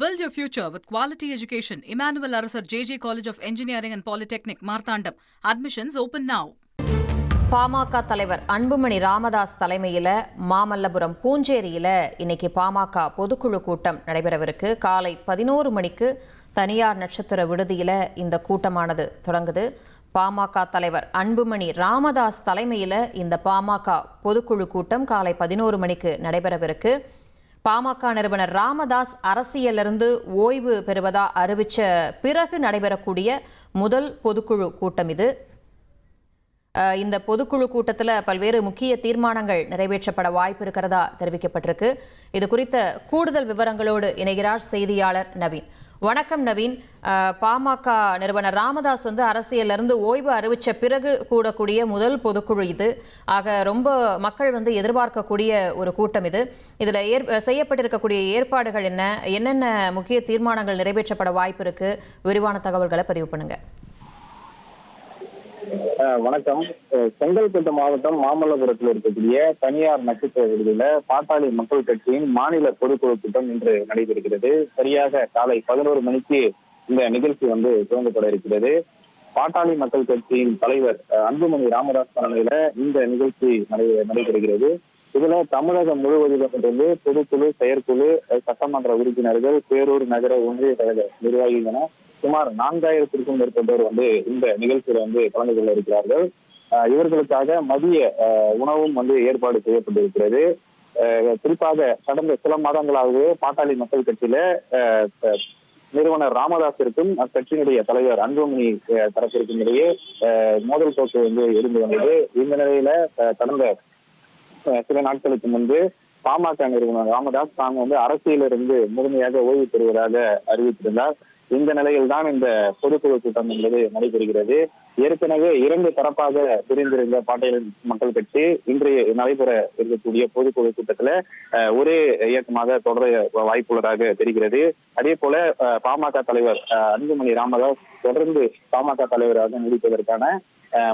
Build your future with quality education. Emmanuel Arasar JJ College of Engineering and Polytechnic, Marthandam. Admissions open now. PMK தலைவர் அன்புமணி ராமதாஸ் தலைமையில் மாமல்லபுரம் பூஞ்சேரியில் இன்னைக்கு பாமக பொதுக்குழு கூட்டம் நடைபெறவிருக்கு. காலை 11 மணிக்கு தனியார் நட்சத்திர விடுதியில் இந்த கூட்டமானது தொடங்குது. பாமக தலைவர் அன்புமணி ராமதாஸ் தலைமையில் இந்த பாமக பொதுக்குழு கூட்டம் காலை 11 மணிக்கு நடைபெறவிருக்கு. பாமக நிறுவனர் ராமதாஸ் அரசியலிருந்து ஓய்வு பெறுவதா அறிவித்த பிறகு நடைபெறக்கூடிய முதல் பொதுக்குழு கூட்டம் இது. இந்த பொதுக்குழு கூட்டத்தில் பல்வேறு முக்கிய தீர்மானங்கள் நிறைவேற்றப்பட வாய்ப்பு இருக்கிறதா தெரிவிக்கப்பட்டிருக்கு. இது குறித்த கூடுதல் விவரங்களோடு இணைகிறார் செய்தியாளர் நவீன். வணக்கம் நவீன். பாமக நிறுவனர் ராமதாஸ் அரசியலிருந்து ஓய்வு அறிவித்த பிறகு கூடக்கூடிய முதல் பொதுக்குழு இது. ஆக ரொம்ப மக்கள் எதிர்பார்க்கக்கூடிய ஒரு கூட்டம் இது. இதில் செய்யப்பட்டிருக்கக்கூடிய ஏற்பாடுகள் என்னென்ன முக்கிய தீர்மானங்கள் நிறைவேற்றப்பட வாய்ப்பு இருக்கு? விரிவான தகவல்களை பதிவு பண்ணுங்க. வணக்கம். செங்கல்பட்டு மாவட்டம் மாமல்லபுரத்தில் இருக்கக்கூடிய தனியார் நட்சத்திர விடுதியில பாட்டாளி மக்கள் கட்சியின் மாநில பொதுக்குழு கூட்டம் இன்று நடைபெறுகிறது. சரியாக காலை 11 மணிக்கு இந்த நிகழ்ச்சி துவங்கப்பட இருக்கிறது. பாட்டாளி மக்கள் கட்சியின் தலைவர் அன்புமணி ராமதாஸ் தலைமையில இந்த நிகழ்ச்சி நடைபெறுகிறது. இதுல தமிழகம் முழுவதிலும் பொதுக்குழு, செயற்குழு, சட்டமன்ற உறுப்பினர்கள், பேரூர் நகர ஒன்றிய கழக நிர்வாகிகள் என சுமார் 4000க்கும் மேற்பட்டோர் இந்த நிகழ்ச்சியில கலந்து கொள்ள இருக்கிறார்கள். இவர்களுக்காக மதிய உணவும் ஏற்பாடு செய்யப்பட்டிருக்கிறது. குறிப்பாக கடந்த சில மாதங்களாகவே பாட்டாளி மக்கள் கட்சியில நிறுவனர் ராமதாஸிற்கும் அக்கட்சியினுடைய தலைவர் அன்புமணி தரப்பிற்கும் இடையே மோதல் போக்கு இருந்து வந்தது. இந்த நிலையில கடந்த சில நாட்களுக்கு முன்பு பாமக நிறுவனர் ராமதாஸ் தாங்க அரசியலிருந்து முழுமையாக ஓய்வு பெறுவதாக அறிவித்திருந்தார். இந்த நிலையில் தான் இந்த பொதுக்குழு கூட்டம் என்பது நடைபெறுகிறது. ஏற்கனவே 2 தரப்பாக பிரிந்திருந்த பாட்டாளி மக்கள் கட்சி இன்றைய நடைபெற இருக்கக்கூடிய பொதுக்குழு கூட்டத்துல ஒரே இயக்கமாக தொடர வாய்ப்புள்ளதாக தெரிகிறது. அதே போல பாமக தலைவர் அன்புமணி ராமதாஸ் தொடர்ந்து பாமக தலைவராக நீடிப்பதற்கான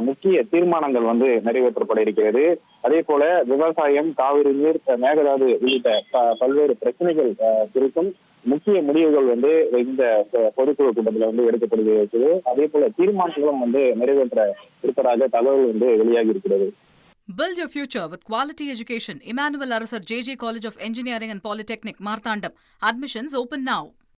முக்கிய தீர்மானங்கள் நிறைவேற்றப்பட இருக்கிறது. அதே போல விவசாயம், காவிரி நீர், மேகதாது உள்ளிட்ட பல்வேறு பிரச்சனைகள் குறித்தும் முக்கிய முடிவுகள் இந்த பொதுக்குழு கூட்டத்தில் எடுக்கப்படுகிறது. அதே போல தீர்மானங்களும் நிறைவேற்ற இருப்பதாக தகவல் வெளியாகி இருக்கிறது. Build your future with quality education. Emmanuel Arasar JJ College of Engineering and Polytechnic, Marthandam. Admissions open now.